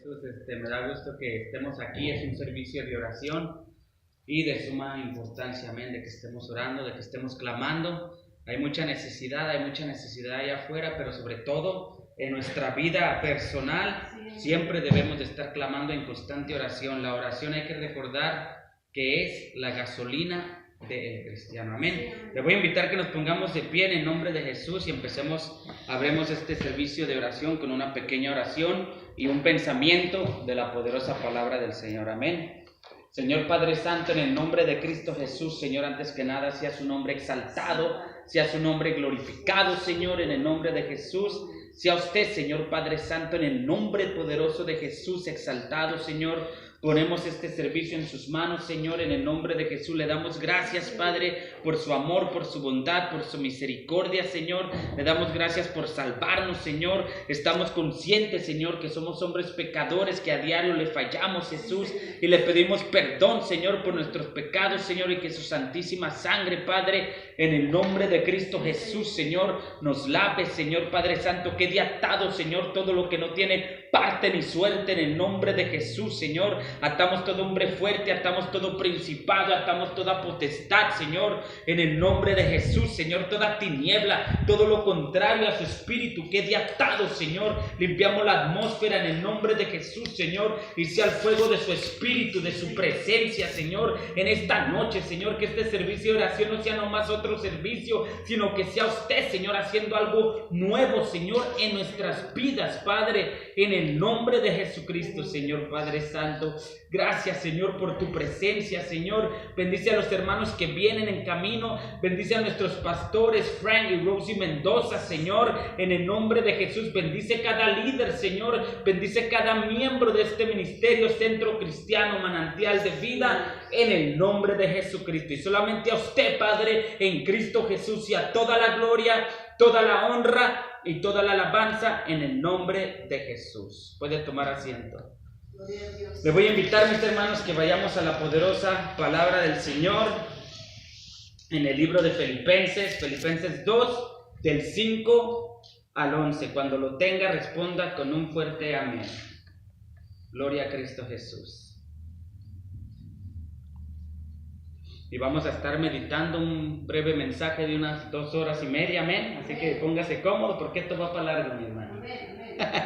Jesús. Me da gusto que estemos aquí. Es un servicio de oración y de suma importancia, amén, de que estemos orando, de que estemos clamando. Hay mucha necesidad allá afuera, pero sobre todo en nuestra vida personal siempre debemos de estar clamando en constante oración. La oración hay que recordar que es la gasolina del cristiano, amén. Le voy a invitar que nos pongamos de pie en el nombre de Jesús y abremos este servicio de oración con una pequeña oración y un pensamiento de la poderosa palabra del Señor, amén. Señor Padre Santo, en el nombre de Cristo Jesús, Señor, antes que nada, sea su nombre exaltado, sea su nombre glorificado, Señor, en el nombre de Jesús. Sea usted, Señor Padre Santo, en el nombre poderoso de Jesús, exaltado, Señor. Ponemos este servicio en sus manos, Señor, en el nombre de Jesús. Le damos gracias, Padre, por su amor, por su bondad, por su misericordia, Señor. Le damos gracias por salvarnos, Señor. Estamos conscientes, Señor, que somos hombres pecadores, que a diario le fallamos, Jesús, y le pedimos perdón, Señor, por nuestros pecados, Señor, y que su santísima sangre, Padre, en el nombre de Cristo Jesús, Señor, nos lave, Señor Padre Santo, quede atado, Señor, todo lo que no tiene parte ni suerte en el nombre de Jesús, Señor. Atamos todo hombre fuerte, atamos todo principado, atamos toda potestad, Señor, en el nombre de Jesús, Señor. Toda tiniebla, todo lo contrario a su espíritu, quede atado, Señor. Limpiamos la atmósfera en el nombre de Jesús, Señor, y sea el fuego de su espíritu, de su presencia, Señor, en esta noche, Señor. Que este servicio de oración no sea nomás otro servicio, sino que sea usted, Señor, haciendo algo nuevo, Señor, en nuestras vidas, Padre, en el nombre de Jesucristo, Señor Padre Santo. Gracias, Señor, por tu presencia, Señor. Bendice a los hermanos que vienen en camino. Bendice a nuestros pastores, Frank y Rosie Mendoza, Señor, en el nombre de Jesús. Bendice cada líder, Señor. Bendice cada miembro de este ministerio, Centro Cristiano Manantial de Vida, en el nombre de Jesucristo. Y solamente a usted, Padre, en Cristo Jesús, y a toda la gloria, toda la honra y toda la alabanza en el nombre de Jesús. Puede tomar asiento. Le voy a invitar, mis hermanos, que vayamos a la poderosa palabra del Señor en el libro de Filipenses 2, del 5 al 11. Cuando lo tenga, responda con un fuerte amén. Gloria a Cristo Jesús. Y vamos a estar meditando un breve mensaje de unas 2 horas y media, amén. Así que póngase cómodo porque esto va para largo, mi hermano.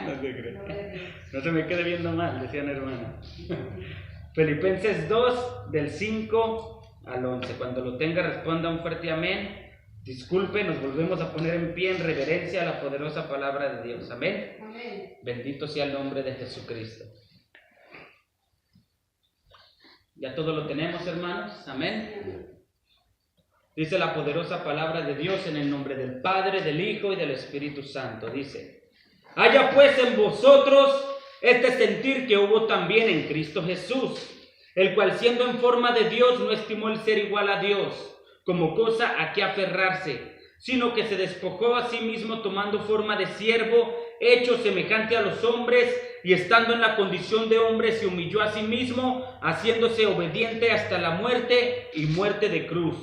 No se cree. No se me quede viendo mal, decían hermano. Filipenses 2, del 5 al 11. Cuando lo tenga, responda un fuerte amén. Disculpe, nos volvemos a poner en pie en reverencia a la poderosa palabra de Dios. Amén. Amén. Bendito sea el nombre de Jesucristo. Ya todo lo tenemos, hermanos. Amén. Dice la poderosa palabra de Dios en el nombre del Padre, del Hijo y del Espíritu Santo. Dice: haya pues en vosotros este sentir que hubo también en Cristo Jesús, el cual siendo en forma de Dios no estimó el ser igual a Dios como cosa a que aferrarse, sino que se despojó a sí mismo tomando forma de siervo, hecho semejante a los hombres, y estando en la condición de hombre se humilló a sí mismo, haciéndose obediente hasta la muerte y muerte de cruz.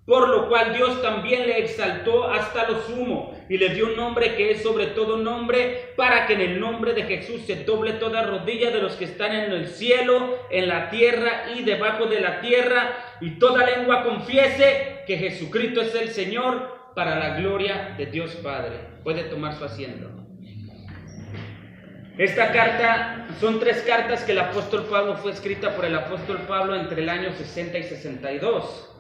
Por lo cual Dios también le exaltó hasta lo sumo y le dio un nombre que es sobre todo nombre, para que en el nombre de Jesús se doble toda rodilla de los que están en el cielo, en la tierra y debajo de la tierra, y toda lengua confiese que Jesucristo es el Señor, para la gloria de Dios Padre. Puede tomar su asiento. Esta carta, son 3 cartas que el apóstol Pablo, fue escrita por el apóstol Pablo entre el año 60 y 62.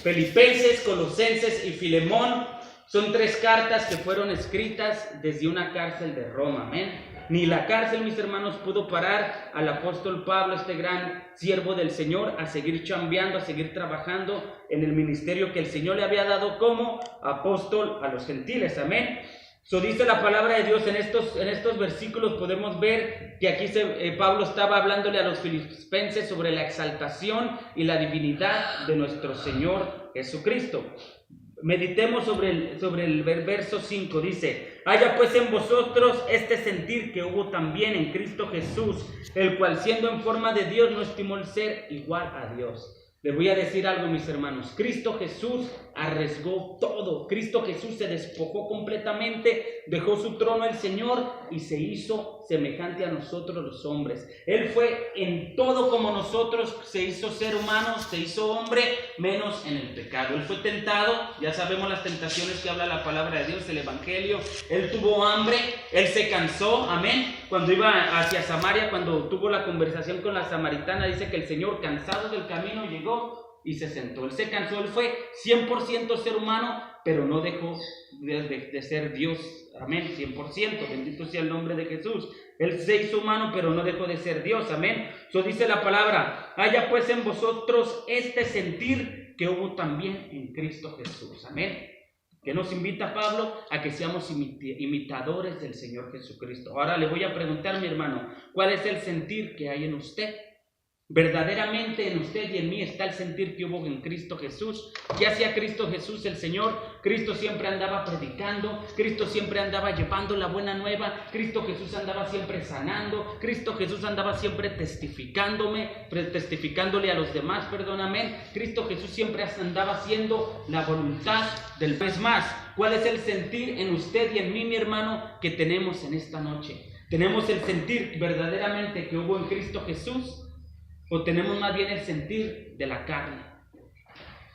Filipenses, Colosenses y Filemón son 3 cartas que fueron escritas desde una cárcel de Roma, amén. Ni la cárcel, mis hermanos, pudo parar al apóstol Pablo, este gran siervo del Señor, a seguir chambeando, a seguir trabajando en el ministerio que el Señor le había dado como apóstol a los gentiles, amén. Dice la palabra de Dios en estos versículos. Podemos ver que aquí Pablo estaba hablándole a los filipenses sobre la exaltación y la divinidad de nuestro Señor Jesucristo. Meditemos sobre el verso 5. Dice: haya pues en vosotros este sentir que hubo también en Cristo Jesús, el cual siendo en forma de Dios no estimó el ser igual a Dios. Les voy a decir algo, mis hermanos. Cristo Jesús arriesgó todo. Cristo Jesús se despojó completamente, dejó su trono el Señor y se hizo semejante a nosotros los hombres. Él fue en todo como nosotros, se hizo ser humano, se hizo hombre, menos en el pecado. Él fue tentado, ya sabemos las tentaciones que habla la palabra de Dios, el Evangelio. Él tuvo hambre, él se cansó, amén. Cuando iba hacia Samaria, cuando tuvo la conversación con la samaritana, dice que el Señor, cansado del camino, llegó y se sentó. Él se cansó, él fue 100% ser humano, pero no dejó de ser Dios, amén, 100%, bendito sea el nombre de Jesús. Él se hizo humano, pero no dejó de ser Dios, amén. Eso dice la palabra: haya pues en vosotros este sentir que hubo también en Cristo Jesús, amén. Que nos invita Pablo a que seamos imitadores del Señor Jesucristo. Ahora le voy a preguntar, mi hermano, ¿cuál es el sentir que hay en usted? Verdaderamente en usted y en mí está el sentir que hubo en Cristo Jesús. ¿Qué hacía Cristo Jesús el Señor? Cristo siempre andaba predicando, Cristo siempre andaba llevando la buena nueva, Cristo Jesús andaba siempre sanando, Cristo Jesús andaba siempre testificándole a los demás, perdóname. Cristo Jesús siempre andaba haciendo la voluntad del Padre. Más, ¿cuál es el sentir en usted y en mí, mi hermano, que tenemos en esta noche? ¿Tenemos el sentir verdaderamente que hubo en Cristo Jesús? ¿O tenemos más bien el sentir de la carne?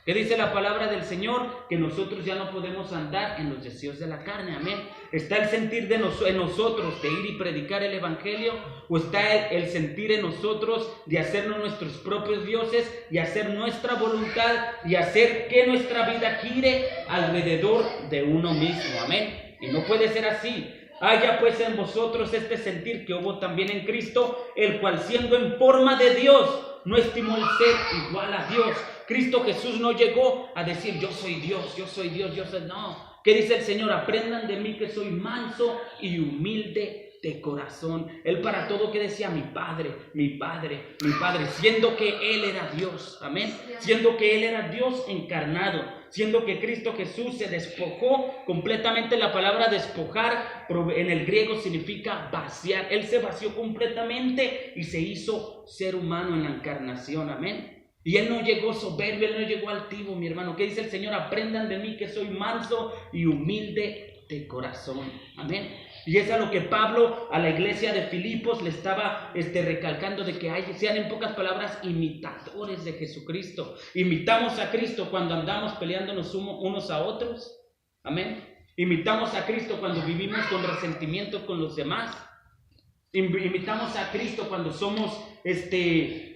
¿Qué dice la palabra del Señor? Que nosotros ya no podemos andar en los deseos de la carne, amén. ¿Está el sentir en nosotros de ir y predicar el Evangelio? ¿O está el sentir en nosotros de hacernos nuestros propios dioses y hacer nuestra voluntad y hacer que nuestra vida gire alrededor de uno mismo, amén? Y no puede ser así. Haya pues en vosotros este sentir que hubo también en Cristo, el cual siendo en forma de Dios, no estimó el ser igual a Dios. Cristo Jesús no llegó a decir yo soy Dios, yo soy Dios, yo soy... No. ¿Qué dice el Señor? Aprendan de mí que soy manso y humilde de corazón. Él para todo que decía mi Padre, mi Padre, mi Padre, siendo que Él era Dios, amén, siendo que Él era Dios encarnado, siendo que Cristo Jesús se despojó completamente. La palabra despojar en el griego significa vaciar. Él se vació completamente y se hizo ser humano en la encarnación, amén. Y Él no llegó soberbio, Él no llegó altivo, mi hermano. ¿Qué dice el Señor? Aprendan de mí que soy manso y humilde de corazón, amén. Y es a lo que Pablo a la iglesia de Filipos le estaba recalcando, de que sean, en pocas palabras, imitadores de Jesucristo. Imitamos a Cristo cuando andamos peleándonos unos a otros, amén. Imitamos a Cristo cuando vivimos con resentimiento con los demás. Imitamos a Cristo cuando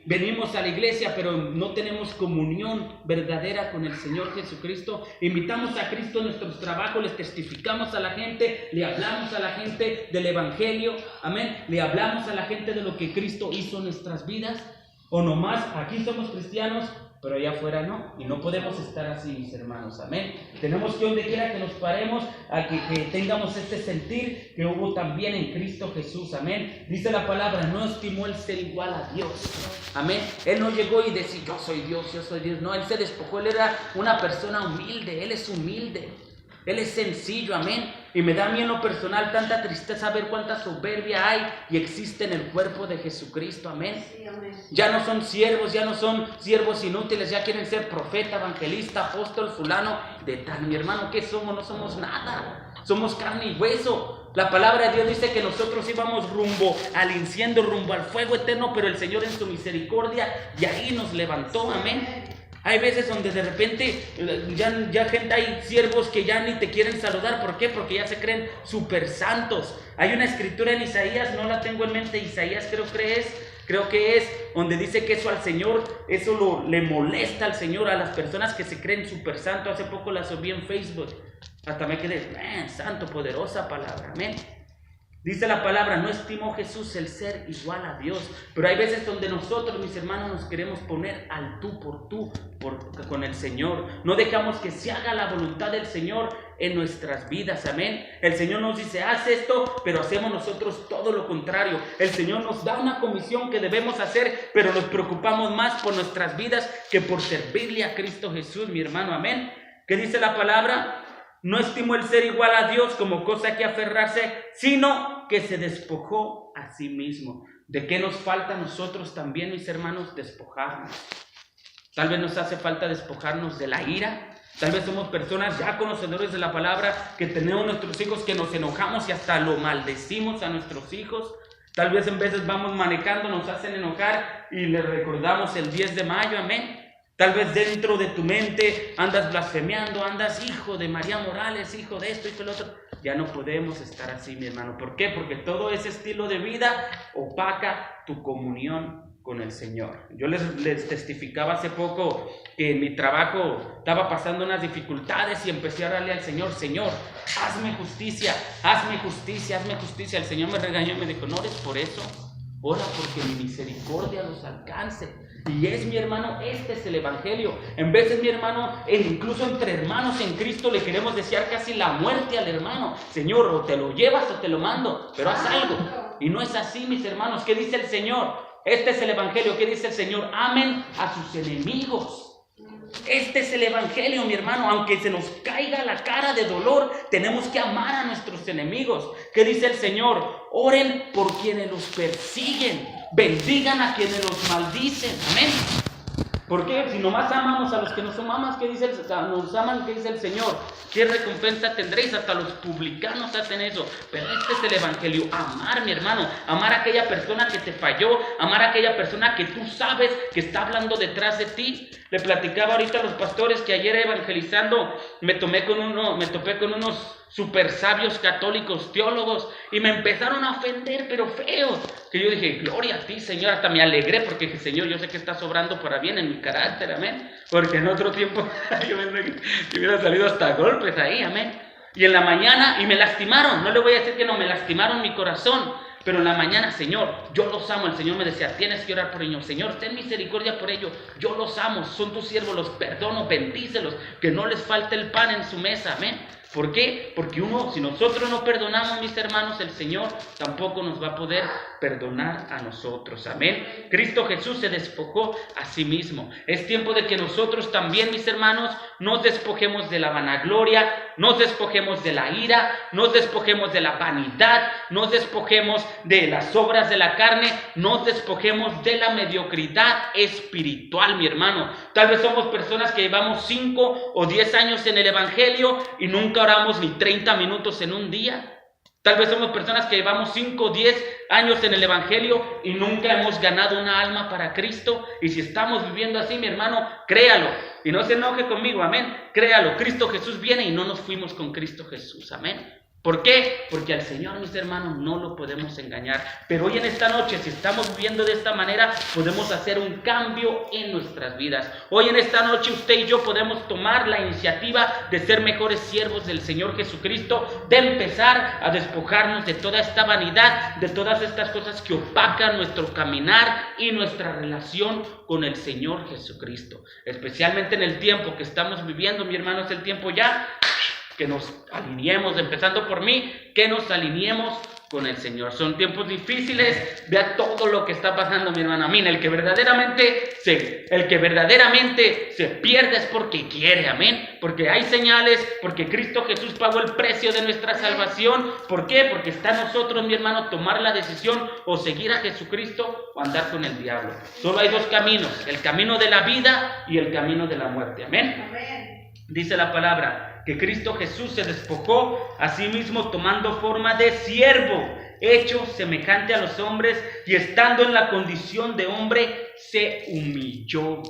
venimos a la iglesia pero no tenemos comunión verdadera con el Señor Jesucristo. Imitamos a Cristo en nuestros trabajos, les testificamos a la gente, le hablamos a la gente del Evangelio, amén. Le hablamos a la gente de lo que Cristo hizo en nuestras vidas. O nomás aquí somos cristianos, pero allá afuera no, y no podemos estar así, mis hermanos, amén. Tenemos que donde quiera que nos paremos, a que tengamos este sentir que hubo también en Cristo Jesús, amén. Dice la palabra, no estimó el ser igual a Dios, amén. Él no llegó y decía yo soy Dios, yo soy Dios, no, Él se despojó, Él era una persona humilde, Él es humilde. Él es sencillo, amén. Y me da a mí en lo personal tanta tristeza ver cuánta soberbia hay y existe en el cuerpo de Jesucristo, amén. Sí, amén. Ya no son siervos inútiles, ya quieren ser profeta, evangelista, apóstol, fulano de tal. Mi hermano, ¿qué somos? No somos nada. Somos carne y hueso. La palabra de Dios dice que nosotros íbamos rumbo al infierno, rumbo al fuego eterno, pero el Señor en su misericordia y ahí nos levantó, amén. Hay veces donde de repente hay siervos que ya ni te quieren saludar. ¿Por qué? Porque ya se creen súper santos. Hay una escritura en Isaías, no la tengo en mente, Isaías creo que es donde dice que eso al Señor, le molesta al Señor, a las personas que se creen súper santos. Hace poco la subí en Facebook, hasta me quedé, santo, poderosa palabra, amén. Dice la palabra, no estimó Jesús el ser igual a Dios. Pero hay veces donde nosotros, mis hermanos, nos queremos poner al tú por tú con el Señor. No dejamos que se haga la voluntad del Señor en nuestras vidas, amén. El Señor nos dice, haz esto, pero hacemos nosotros todo lo contrario. El Señor nos da una comisión que debemos hacer, pero nos preocupamos más por nuestras vidas que por servirle a Cristo Jesús, mi hermano, amén. ¿Qué dice la palabra? No estimó el ser igual a Dios como cosa que aferrarse, sino que se despojó a sí mismo. ¿De qué nos falta a nosotros también, mis hermanos? Despojarnos. Tal vez nos hace falta despojarnos de la ira. Tal vez somos personas ya conocedores de la palabra, que tenemos nuestros hijos, que nos enojamos y hasta lo maldecimos a nuestros hijos. Tal vez en veces vamos manejando, nos hacen enojar y le recordamos el 10 de mayo, amén. Tal vez dentro de tu mente andas blasfemiando, andas hijo de María Morales, hijo de esto, hijo del otro. Ya no podemos estar así, mi hermano. ¿Por qué? Porque todo ese estilo de vida opaca tu comunión con el Señor. Yo les testificaba hace poco que en mi trabajo estaba pasando unas dificultades y empecé a orarle al Señor: Señor, hazme justicia, hazme justicia, hazme justicia. El Señor me regañó y me dijo: no ores por eso, ora porque mi misericordia los alcance. Y mi hermano, este es el evangelio. En veces, mi hermano, incluso entre hermanos en Cristo le queremos desear casi la muerte al hermano. Señor, o te lo llevas o te lo mando, pero haz algo. Y no es así, mis hermanos. ¿Qué dice el Señor? Este es el evangelio. ¿Qué dice el Señor? Amen a sus enemigos. Este es el evangelio, mi hermano. Aunque se nos caiga la cara de dolor, tenemos que amar a nuestros enemigos. ¿Qué dice el Señor? Oren por quienes los persiguen, bendigan a quienes los maldicen. Amén. ¿Por qué? Si nomás amamos a los que nos aman, ¿qué dice nos aman? ¿Qué dice el Señor? ¿Qué recompensa tendréis? Hasta los publicanos hacen eso. Pero este es el evangelio: amar, mi hermano, amar a aquella persona que te falló, amar a aquella persona que tú sabes que está hablando detrás de ti. Le platicaba ahorita a los pastores que ayer evangelizando me topé con unos super sabios católicos, teólogos, y me empezaron a ofender, pero feos, que yo dije: gloria a ti, Señor. Hasta me alegré porque dije: Señor, yo sé que estás obrando para bien en mi carácter, amén, porque en otro tiempo yo pensé que hubiera salido hasta golpes ahí, amén. Y en la mañana, y me lastimaron, no le voy a decir que no, me lastimaron mi corazón, pero en la mañana: Señor, yo los amo. El Señor me decía: tienes que orar por ellos. Señor, ten misericordia por ellos. Yo los amo, son tus siervos, los perdono, bendícelos, que no les falte el pan en su mesa, amén. ¿Por qué? Porque si nosotros no perdonamos, mis hermanos, el Señor tampoco nos va a poder perdonar a nosotros. Amén. Cristo Jesús se despojó a sí mismo. Es tiempo de que nosotros también, mis hermanos, nos despojemos de la vanagloria, nos despojemos de la ira, nos despojemos de la vanidad, nos despojemos de las obras de la carne, nos despojemos de la mediocridad espiritual, mi hermano. Tal vez somos personas que llevamos 5 o 10 años en el evangelio y nunca oramos ni 30 minutos en un día. Tal vez somos personas que llevamos 5 o 10 años en el evangelio y nunca hemos ganado una alma para Cristo. Y si estamos viviendo así, mi hermano, créalo. Y no se enoje conmigo, amén. Créalo, Cristo Jesús viene y no nos fuimos con Cristo Jesús, amén. ¿Por qué? Porque al Señor, mis hermanos, no lo podemos engañar. Pero hoy en esta noche, si estamos viviendo de esta manera, podemos hacer un cambio en nuestras vidas. Hoy en esta noche, usted y yo podemos tomar la iniciativa de ser mejores siervos del Señor Jesucristo, de empezar a despojarnos de toda esta vanidad, de todas estas cosas que opacan nuestro caminar y nuestra relación con el Señor Jesucristo. Especialmente en el tiempo que estamos viviendo, mi hermano, es el tiempo ya que nos alineemos, empezando por mí, que nos alineemos con el Señor. Son tiempos difíciles, vea todo lo que está pasando, mi hermano. Amén. El que verdaderamente se pierde es porque quiere, amén. Porque hay señales, porque Cristo Jesús pagó el precio de nuestra salvación. ¿Por qué? Porque está en nosotros, mi hermano, tomar la decisión o seguir a Jesucristo o andar con el diablo. Solo hay 2 caminos: el camino de la vida y el camino de la muerte, amén. Dice la palabra que Cristo Jesús se despojó a sí mismo tomando forma de siervo, hecho semejante a los hombres, y estando en la condición de hombre, se humilló.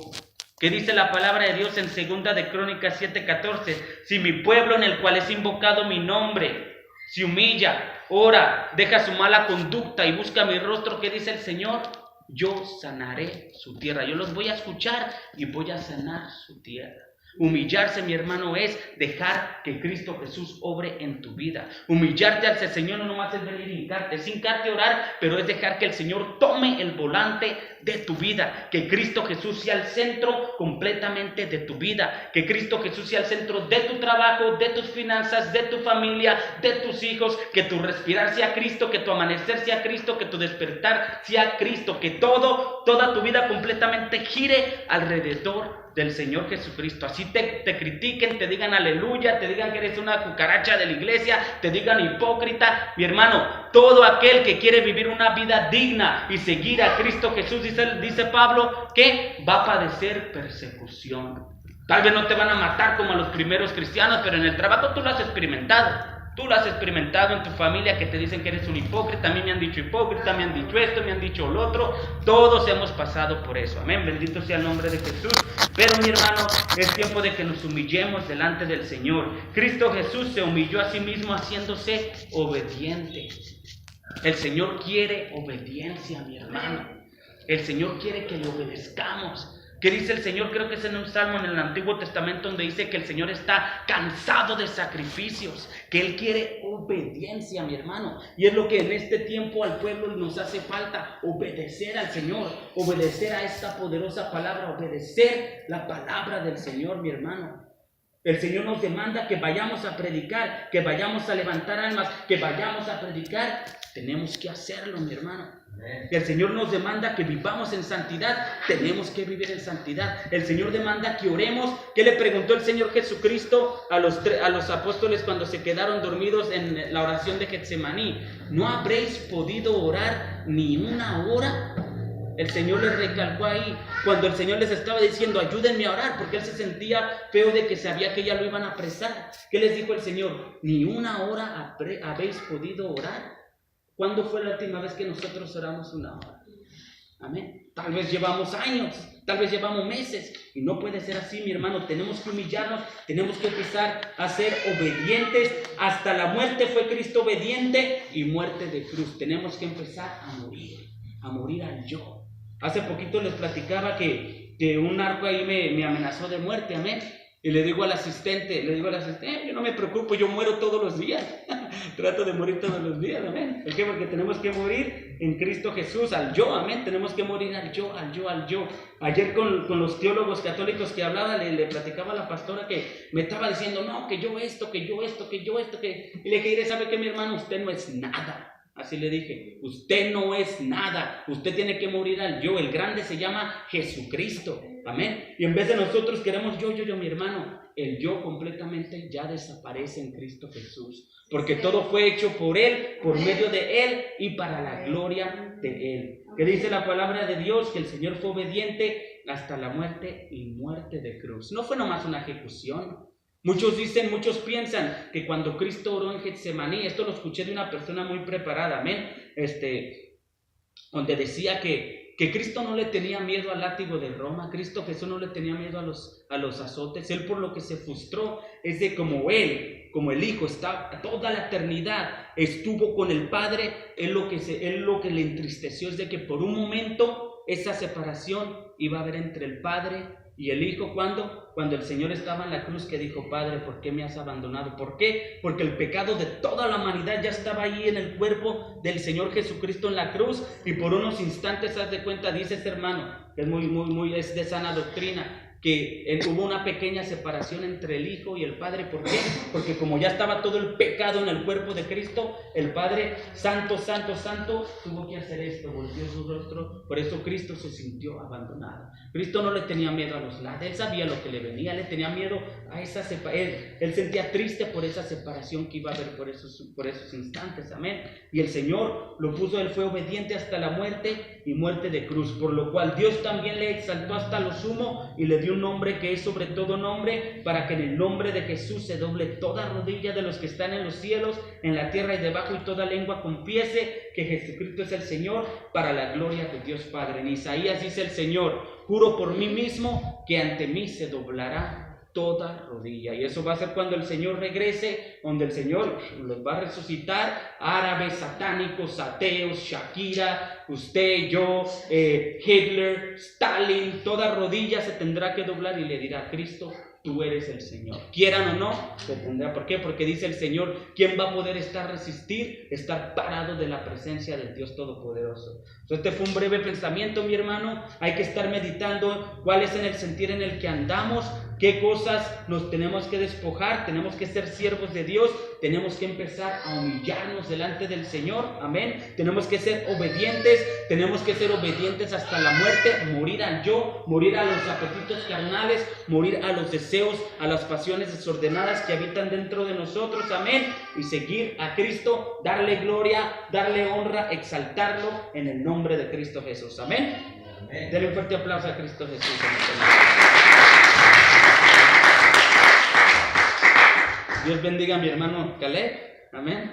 ¿Qué dice la palabra de Dios en 2 de Crónicas 7:14? Si mi pueblo, en el cual es invocado mi nombre, se humilla, ora, deja su mala conducta y busca mi rostro, ¿qué dice el Señor? Yo sanaré su tierra. Yo los voy a escuchar y voy a sanar su tierra. Humillarse, mi hermano, es dejar que Cristo Jesús obre en tu vida. Humillarte al Señor no nomás es venir y hincarte a orar, pero es dejar que el Señor tome el volante de tu vida. Que Cristo Jesús sea el centro completamente de tu vida. Que Cristo Jesús sea el centro de tu trabajo, de tus finanzas, de tu familia, de tus hijos. Que tu respirar sea Cristo, que tu amanecer sea Cristo, que tu despertar sea Cristo. Que toda tu vida completamente gire alrededor del Señor Jesucristo. Así te critiquen, te digan aleluya, te digan que eres una cucaracha de la iglesia, te digan hipócrita. Mi hermano, todo aquel que quiere vivir una vida digna y seguir a Cristo Jesús, dice Pablo, que va a padecer persecución. Tal vez no te van a matar como a los primeros cristianos, pero en el trabajo tú lo has experimentado. Tú lo has experimentado en tu familia, que te dicen que eres un hipócrita. A mí me han dicho hipócrita, me han dicho esto, me han dicho lo otro. Todos hemos pasado por eso. Amén. Bendito sea el nombre de Jesús. Pero mi hermano, es tiempo de que nos humillemos delante del Señor. Cristo Jesús se humilló a sí mismo haciéndose obediente. El Señor quiere obediencia, mi hermano. El Señor quiere que le obedezcamos. ¿Qué dice el Señor? Creo que es en un salmo en el Antiguo Testamento donde dice que el Señor está cansado de sacrificios, que Él quiere obediencia, mi hermano. Y es lo que en este tiempo al pueblo nos hace falta, obedecer al Señor, obedecer a esta poderosa palabra, obedecer la palabra del Señor, mi hermano. El Señor nos demanda que vayamos a predicar, que vayamos a levantar almas, que vayamos a predicar. Tenemos que hacerlo, mi hermano. El Señor nos demanda que vivamos en santidad. Tenemos que vivir en santidad. El Señor demanda que oremos. ¿Qué le preguntó el Señor Jesucristo a los apóstoles cuando se quedaron dormidos en la oración de Getsemaní? ¿No habréis podido orar ni una hora? El Señor les recalcó ahí, cuando el Señor les estaba diciendo, ayúdenme a orar, porque Él se sentía feo de que sabía que ya lo iban a apresar. ¿Qué les dijo el Señor? ¿Ni una hora habéis podido orar? ¿Cuándo fue la última vez que nosotros oramos una hora? Amén. Tal vez llevamos años, tal vez llevamos meses, y no puede ser así, mi hermano. Tenemos que humillarnos, tenemos que empezar a ser obedientes. Hasta la muerte fue Cristo obediente, y muerte de cruz. Tenemos que empezar a morir al yo. Hace poquito les platicaba que un narco ahí me amenazó de muerte, amén. Y le digo al asistente, yo no me preocupo, yo muero todos los días. Trato de morir todos los días, amén. ¿Por qué? Porque tenemos que morir en Cristo Jesús, al yo, amén. Tenemos que morir al yo. Ayer con los teólogos católicos que hablaba, le platicaba a la pastora que me estaba diciendo, no, que yo esto. Y le dije, ¿sabe qué, mi hermano? Usted no es nada. Así le dije, usted no es nada, usted tiene que morir al yo. El grande se llama Jesucristo, amén. Y en vez de nosotros queremos yo, mi hermano, el yo completamente ya desaparece en Cristo Jesús, porque todo fue hecho por Él, por medio de Él y para la gloria de Él. Que dice la palabra de Dios que el Señor fue obediente hasta la muerte y muerte de cruz. No fue nomás una ejecución. Muchos piensan que cuando Cristo oró en Getsemaní, esto lo escuché de una persona muy preparada, amén, donde decía que Cristo no le tenía miedo al látigo de Roma, Cristo Jesús no le tenía miedo a los azotes. Él por lo que se frustró es de como Él, como el Hijo, está toda la eternidad, estuvo con el Padre. Él lo que le entristeció es de que por un momento esa separación iba a haber entre el Padre y el Hijo. Cuando el Señor estaba en la cruz, que dijo, Padre, ¿por qué me has abandonado? ¿Por qué? Porque el pecado de toda la humanidad ya estaba ahí en el cuerpo del Señor Jesucristo en la cruz, y por unos instantes, haz de cuenta, dice este hermano, que es es de sana doctrina, que hubo una pequeña separación entre el Hijo y el Padre. ¿Por qué? Porque como ya estaba todo el pecado en el cuerpo de Cristo, el Padre, santo, tuvo que hacer esto, volvió su rostro. Por eso Cristo se sintió abandonado. Cristo no le tenía miedo a los lados, Él sabía lo que le venía, le tenía miedo a esa separación. Él sentía triste por esa separación que iba a haber por esos instantes, amén. Y el Señor lo puso, Él fue obediente hasta la muerte y muerte de cruz, por lo cual Dios también le exaltó hasta lo sumo y le dio un nombre que es sobre todo nombre, para que en el nombre de Jesús se doble toda rodilla de los que están en los cielos, en la tierra y debajo, y toda lengua confiese que Jesucristo es el Señor, para la gloria de Dios Padre. En Isaías dice el Señor, juro por mí mismo que ante mí se doblará toda rodilla. Y eso va a ser cuando el Señor regrese, donde el Señor los va a resucitar. Árabes, satánicos, ateos, Shakira, usted, yo, Hitler, Stalin, toda rodilla se tendrá que doblar y le dirá, Cristo, tú eres el Señor. Quieran o no, se tendrá. ¿Por qué? Porque dice el Señor, ¿quién va a poder estar parado de la presencia del Dios Todopoderoso? Este fue un breve pensamiento, mi hermano. Hay que estar meditando cuál es en el sentir en el que andamos, qué cosas nos tenemos que despojar. Tenemos que ser siervos de Dios, tenemos que empezar a humillarnos delante del Señor, amén. Tenemos que ser obedientes hasta la muerte, morir al yo, morir a los apetitos carnales, morir a los deseos, a las pasiones desordenadas que habitan dentro de nosotros, amén. Y seguir a Cristo, darle gloria, darle honra, exaltarlo en el nombre de Cristo Jesús, amén. Denle un fuerte aplauso a Cristo Jesús. Dios bendiga a mi hermano Caleb. Amén.